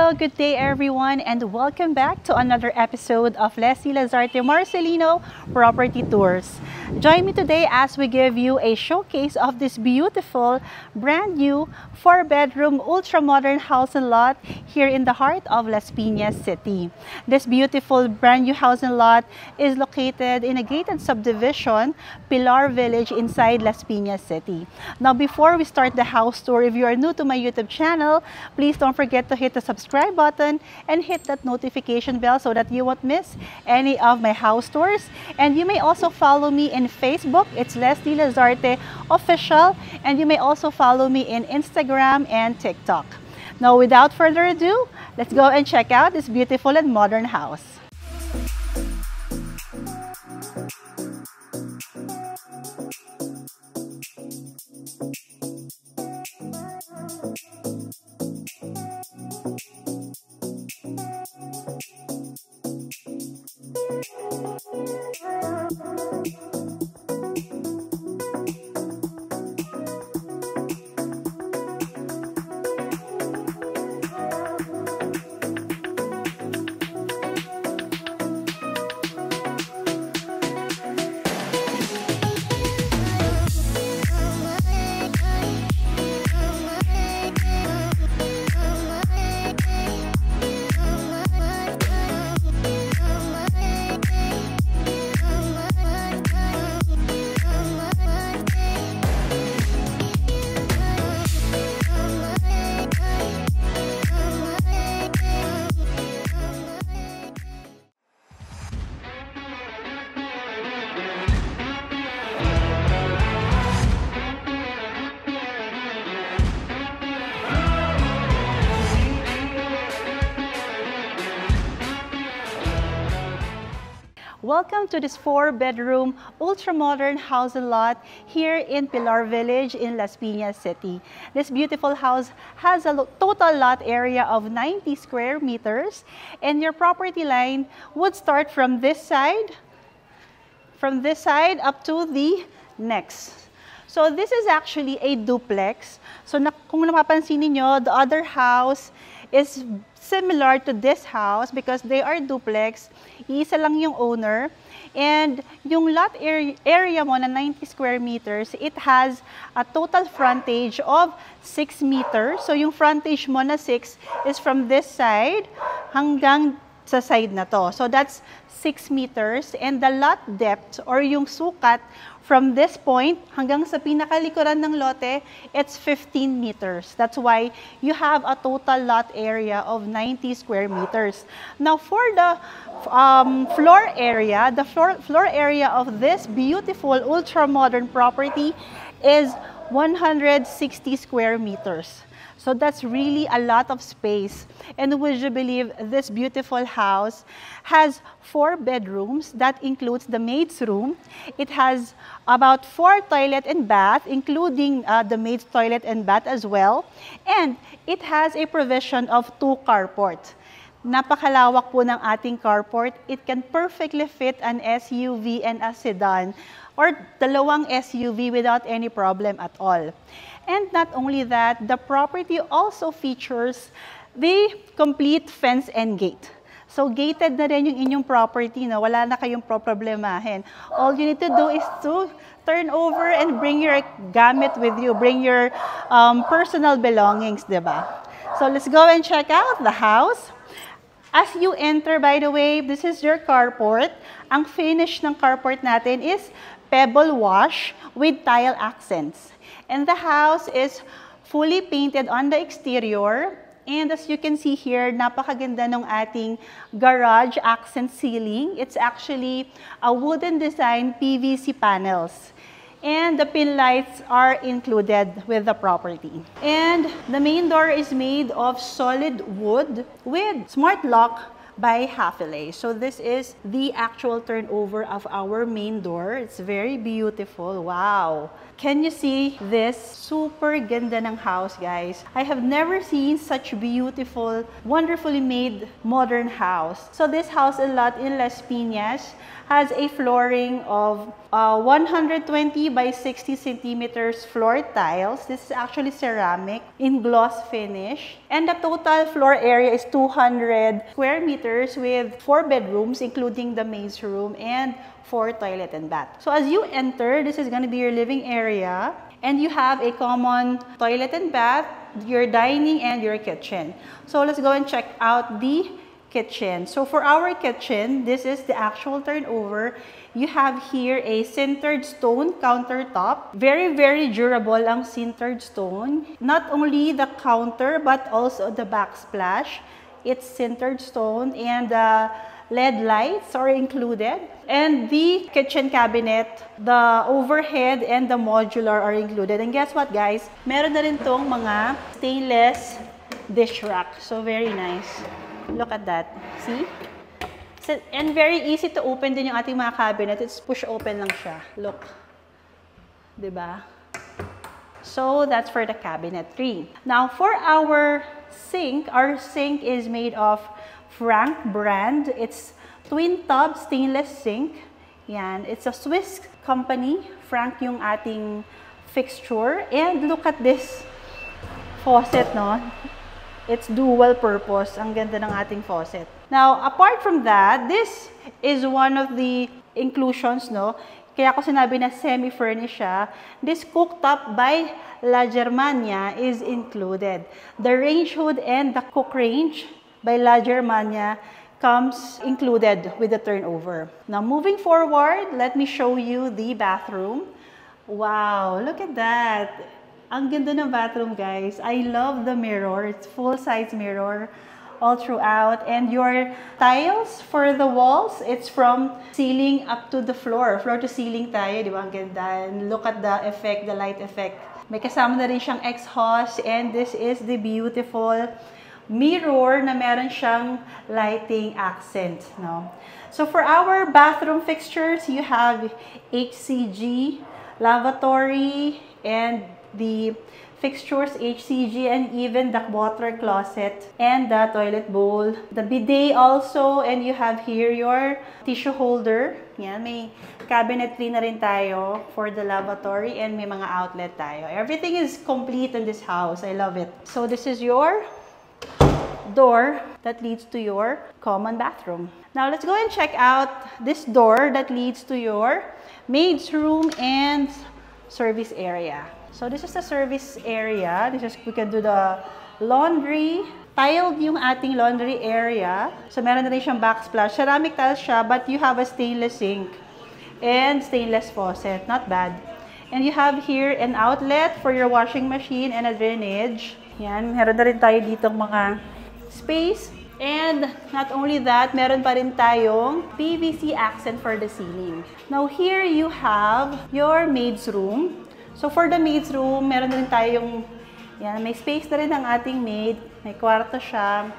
Hello, good day everyone, and welcome back to another episode of Leslie Lazarte Marcelino Property Tours. Join me today as we give you a showcase of this beautiful, brand new 4-bedroom ultra-modern house and lot here in the heart of Las Piñas City. This beautiful brand new house and lot is located in a gated subdivision, Pilar Village, inside Las Piñas City. Now, before we start the house tour, if you are new to my YouTube channel, please don't forget to hit the subscribe button and hit that notification bell so that you won't miss any of my house tours. And you may also follow me in Facebook. It's Leslie Lazarte Official. And you may also follow me in Instagram and TikTok. Now, without further ado, let's go and check out this beautiful and modern house. Welcome to this 4-bedroom, ultra-modern house and lot here in Pilar Village in Las Piñas City. This beautiful house has a total lot area of 90 square meters, and your property line would start from this side up to the next. So this is actually a duplex. So kung napapansin niyo, the other house is similar to this house because they are duplex. Iisa lang yung owner. And yung lot area mo na 90 square meters, it has a total frontage of 6 meters. So yung frontage mo na 6 is from this side hanggang sa side na to. So that's 6 meters. And the lot depth or yung sukat from this point hanggang sa pinakalikuran ng lote, it's 15 meters. That's why you have a total lot area of 90 square meters. Now, for the floor area, the floor area of this beautiful ultra-modern property is 160 square meters. So that's really a lot of space. And would you believe this beautiful house has 4 bedrooms. That includes the maid's room. It has about 4 toilet and bath, including the maid's toilet and bath as well. And it has a provision of 2 carports. Napakalawak po ng ating carport. It can perfectly fit an SUV and a sedan or dalawang SUV without any problem at all. And not only that, the property also features the complete fence and gate. So gated na rin yung inyong property, na wala na kayong problemahin. All you need to do is to turn over and bring your gamit with you, bring your personal belongings, diba? So let's go and check out the house. As you enter, by the way, this is your carport. Ang finish ng carport natin is pebble wash with tile accents. And the house is fully painted on the exterior. And as you can see here, napakaganda ng ating garage accent ceiling. It's actually a wooden design PVC panels. And the pin lights are included with the property. And the main door is made of solid wood with smart lock by Hafilet. So this is the actual turnover of our main door. It's very beautiful. Wow! Can you see this? Super ganda ng house, guys. I have never seen such beautiful, wonderfully made modern house. So this house in Las Piñas has a flooring of 120 by 60 centimeters floor tiles. This is actually ceramic in gloss finish. And the total floor area is 200 square meters with 4 bedrooms, including the maid's room and 4 toilet and bath. So as you enter, this is going to be your living area. And you have a common toilet and bath, your dining, and your kitchen. So let's go and check out the kitchen. So for our kitchen, this is the actual turnover. You have here a sintered stone countertop. Very, very durable ang sintered stone. Not only the counter, but also the backsplash. It's sintered stone and LED lights are included. And the kitchen cabinet, the overhead, and the modular are included. And guess what, guys? Meron na rin tong mga stainless dish rack. So very nice. Look at that. See? So, and very easy to open din yung ating mga cabinet. It's push open lang siya. Look. Diba? So that's for the cabinetry. Now for our sink is made of Frank brand. It's twin tub stainless sink. Yan. It's a Swiss company. Frank yung ating fixture. And look at this faucet, no? It's dual purpose. Ang ganda ng ating faucet. Now, apart from that, this is one of the inclusions, no? Kaya ako sinabi na semi-furnished siya. This cooktop by La Germania is included. The range hood and the cook range by La Germania comes included with the turnover. Now, moving forward, let me show you the bathroom. Wow, look at that. Ang ganda ng bathroom, guys. I love the mirror. It's full-size mirror all throughout. And your tiles for the walls, it's from ceiling up to the floor. Floor to ceiling tayo, di ba? Ang ganda. And look at the effect, the light effect. May kasama na rin siyang exhaust. And this is the beautiful mirror na meron siyang lighting accent, no? So for our bathroom fixtures, you have HCG, lavatory, and the fixtures, HCG, and even the water closet and the toilet bowl. The bidet also, and you have here your tissue holder. Yan, may cabinetry na rin tayo for the lavatory and may mga outlet tayo. Everything is complete in this house. I love it. So this is your door that leads to your common bathroom. Now let's go and check out this door that leads to your maid's room and service area. So this is the service area. We can do the laundry. Tiled yung ating laundry area. So meron na rin siyang backsplash. Ceramic tiles siya, but you have a stainless sink and stainless faucet. Not bad. And you have here an outlet for your washing machine and a drainage. Yan, meron na rin tayo ditong mga space. And not only that, meron pa rin tayong PVC accent for the ceiling. Now here you have your maid's room. So for the maid's room, meron na rin tayong, yan, may space na rin ang ating maid. May kwarto siya.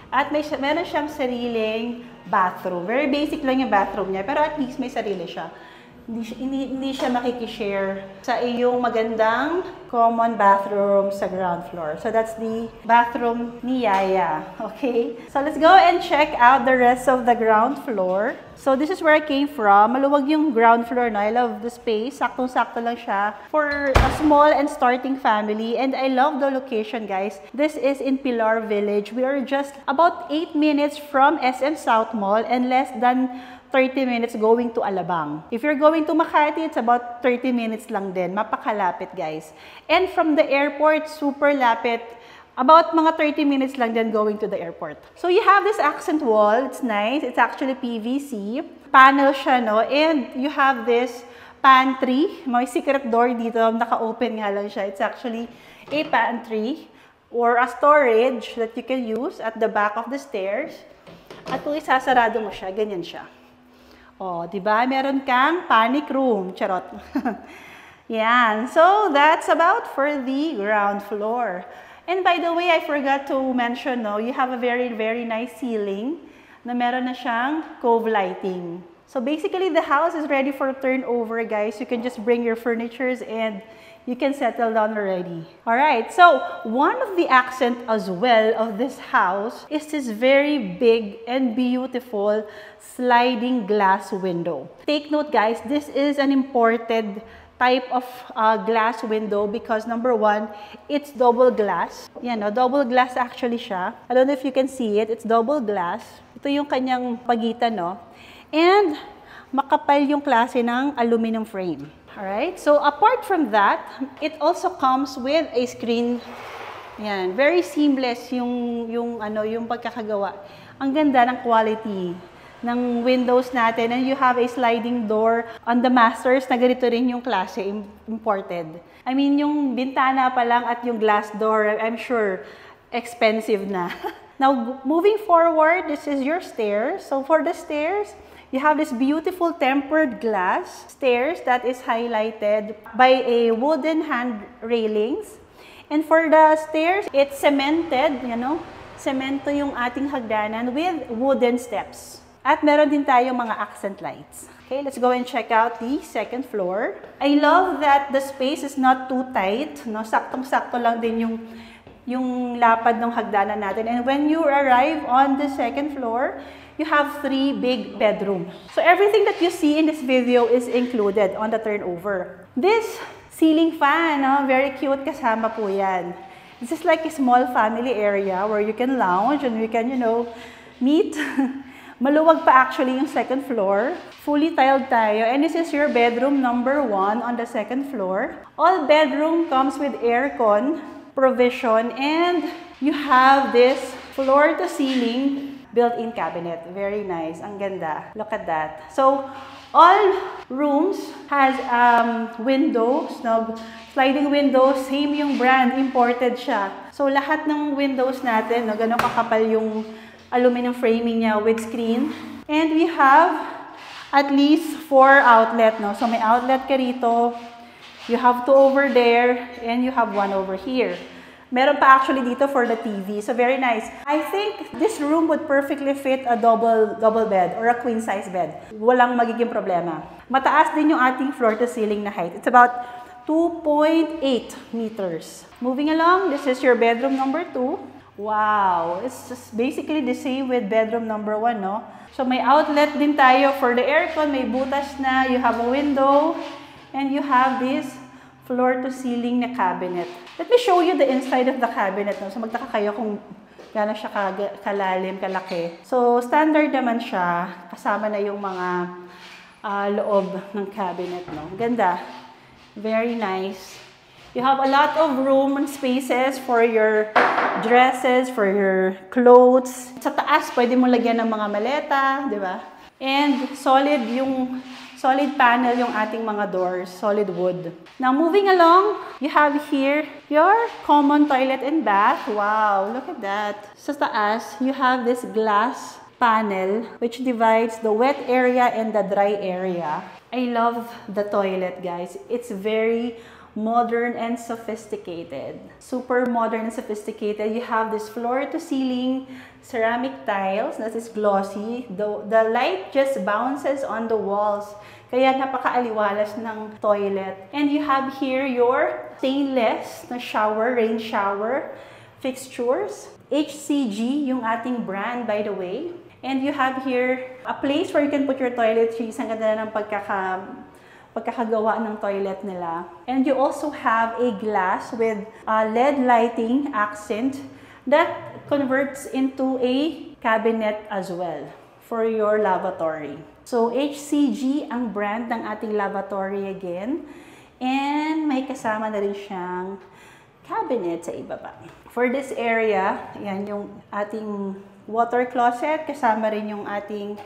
At meron siyang sariling bathroom. Very basic lang yung bathroom niya, pero at least may sarili siya. Hindi siya makikishare sa iyong magandang common bathroom sa ground floor. So that's the bathroom ni Yaya. Okay? So let's go and check out the rest of the ground floor. So this is where I came from. Maluwag yung ground floor, no? I love the space. Saktong-sakto lang siya for a small and starting family. And I love the location, guys. This is in Pilar Village. We are just about 8 minutes from SM South Mall and less than 30 minutes going to Alabang. If you're going to Makati, it's about 30 minutes lang din. Mapakalapit, guys. And from the airport, super lapit. About mga 30 minutes lang din going to the airport. So you have this accent wall. It's nice. It's actually PVC. Panel siya, no? And you have this pantry. May secret door dito. Naka-open nga lang siya. It's actually a pantry or a storage that you can use at the back of the stairs. At kung isasarado mo siya, ganyan siya. Oh, di ba? Meron kang panic room. Charot. Yan. So, that's about for the ground floor. And by the way, I forgot to mention, no, you have a very, very nice ceiling. na meron na siyang cove lighting. So basically, the house is ready for turnover, guys. You can just bring your furnitures and you can settle down already. All right, so one of the accent as well of this house is this very big and beautiful sliding glass window. Take note, guys, this is an imported type of glass window because number one, it's double glass. Yan, no? Double glass actually siya. I don't know if you can see it. It's double glass. Ito yung kanyang pagitan, no? And makapal yung klase ng aluminum frame. Alright, so apart from that, it also comes with a screen. Yan, very seamless yung pagkakagawa. Ang ganda ng quality ng windows natin, and you have a sliding door on the masters na ganito rin yung klase, imported. I mean, yung bintana pa lang at yung glass door, I'm sure, expensive na. Now, moving forward, this is your stairs. So for the stairs, you have this beautiful tempered glass stairs that is highlighted by a wooden hand railings. And for the stairs, it's cemented, you know, semento yung ating hagdanan with wooden steps. At meron din tayong mga accent lights. Okay, let's go and check out the second floor. I love that the space is not too tight, no? Saktong-sakto lang din yung lapad ng hagdanan natin. And when you arrive on the second floor, you have 3 big bedrooms. So everything that you see in this video is included on the turnover. This ceiling fan, no? Very cute, kasama po yan. This is like a small family area where you can lounge and you can, you know, meet. Maluwag pa actually yung second floor. Fully tiled tayo. And this is your bedroom number 1 on the second floor. All bedroom comes with aircon provision, and you have this floor-to-ceiling built-in cabinet. Very nice. Ang ganda. Look at that. So, all rooms has windows, no? Sliding windows, same yung brand, imported siya. So, lahat ng windows natin, no, gano'n kakapal yung aluminum framing niya with screen. And we have at least 4 outlet, no? So, may outlet ka rito. You have 2 over there, and you have 1 over here. Meron pa actually dito for the TV. So, very nice. I think this room would perfectly fit a double bed or a queen size bed. Walang magiging problema. Mataas din yung ating floor to ceiling na height. It's about 2.8 meters. Moving along, this is your bedroom number 2. Wow! It's just basically the same with bedroom number 1, no? So, may outlet din tayo for the aircon. May butas na. You have a window. And you have this floor-to-ceiling na cabinet. Let me show you the inside of the cabinet. No? So, magtaka kayo kung gano'n siya kalalim, kalaki. So, standard naman siya. Kasama na yung mga loob ng cabinet. No? Ganda. Very nice. You have a lot of room and spaces for your dresses, for your clothes. Sa taas, pwede mo lagyan ng mga maleta, di ba? And solid panel yung ating mga doors, solid wood. Now, moving along, you have here your common toilet and bath. Wow, look at that. Sa taas, you have this glass panel which divides the wet area and the dry area. I love the toilet, guys. It's very modern and sophisticated. Super modern and sophisticated. You have this floor-to-ceiling ceramic tiles that is glossy. The light just bounces on the walls. Kaya napakaaliwalas ng toilet. And you have here your stainless na shower, rain shower fixtures. HCG yung ating brand, by the way. And you have here a place where you can put your toiletries. Ang ganda ng pagkakagawa ng toilet nila. And you also have a glass with LED lighting accent that converts into a cabinet as well for your lavatory. So, HCG ang brand ng ating lavatory again. And may kasama na rin siyang cabinet sa ibaba. For this area, yan yung ating water closet. Kasama rin yung ating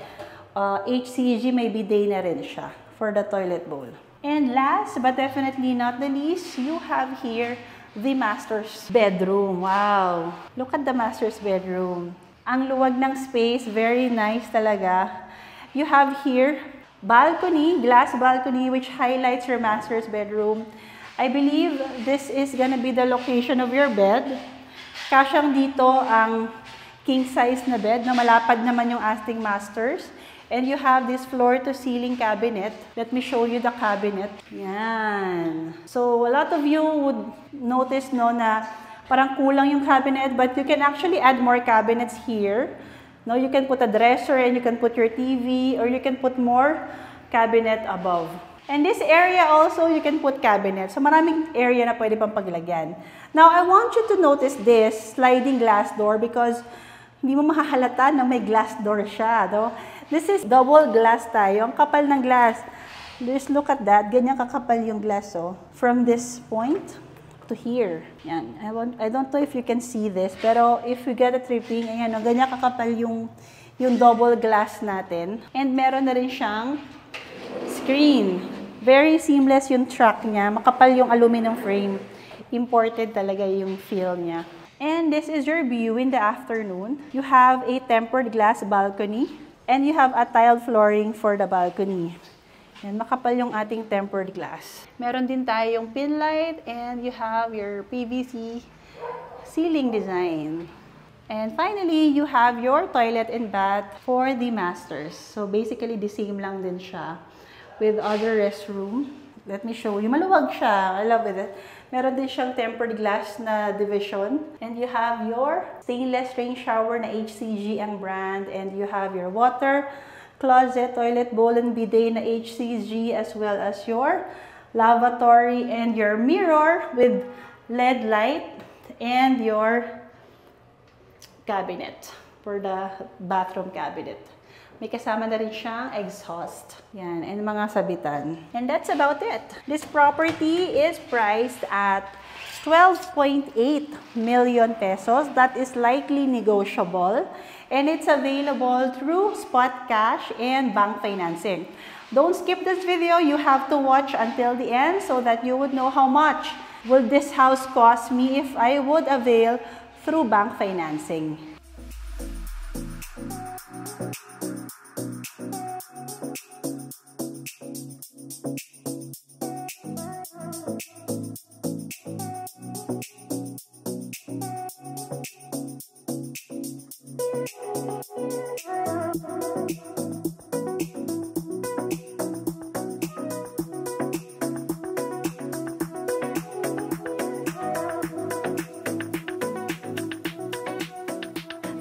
HCG, may bidet na rin siya for the toilet bowl. And last but definitely not the least, you have here the master's bedroom. Wow! Look at the master's bedroom. Ang luwag ng space, very nice talaga. You have here balcony, glass balcony, which highlights your master's bedroom. I believe this is gonna be the location of your bed. Kasyang dito ang king-size na bed na malapad naman yung astig masters. And you have this floor-to-ceiling cabinet. Let me show you the cabinet. Yan. So, a lot of you would notice no, na parang kulang yung cabinet, but you can actually add more cabinets here. No, you can put a dresser and you can put your TV, or you can put more cabinet above. And this area also, you can put cabinets. So, maraming area na pwede pang paglagyan. Now, I want you to notice this sliding glass door because hindi mo mahahalata na may glass door siya. No? This is double glass tayo. Ang kapal ng glass. Just look at that. Ganyan kakapal yung glass. Oh. From this point to here. Yan. I don't know if you can see this. Pero if you get a tripping, ayan, oh, ganyan kakapal yung double glass natin. And meron na rin siyang screen. Very seamless yung track niya. Makapal yung aluminum frame. Imported talaga yung feel niya. And this is your view in the afternoon. You have a tempered glass balcony. And you have a tiled flooring for the balcony. Yan, makapal yung ating tempered glass. Meron din tayong pin light and you have your PVC ceiling design. And finally, you have your toilet and bath for the masters. So basically, the same lang din siya with other restroom. Let me show you. Maluwag siya. I love it. Meron din siyang tempered glass na division. And you have your stainless rain shower na HCG ang brand. And you have your water, closet, toilet bowl, and bidet na HCG, as well as your lavatory and your mirror with LED light and your cabinet for the bathroom cabinet. May kasama na rin siyang exhaust. Yan, and mga sabitan. And that's about it. This property is priced at 12.8 million pesos. That is likely negotiable. And it's available through spot cash and bank financing. Don't skip this video. You have to watch until the end so that you would know how much will this house cost me if I would avail through bank financing.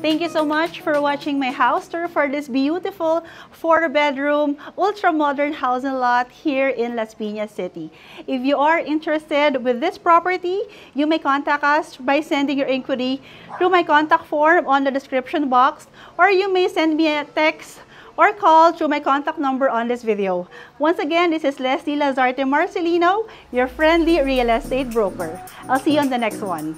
Thank you so much for watching my house tour for this beautiful 4-bedroom, ultra-modern house and lot here in Las Piñas City. If you are interested with this property, you may contact us by sending your inquiry through my contact form on the description box, or you may send me a text or call through my contact number on this video. Once again, this is Leslie Lazarte Marcelino, your friendly real estate broker. I'll see you on the next one.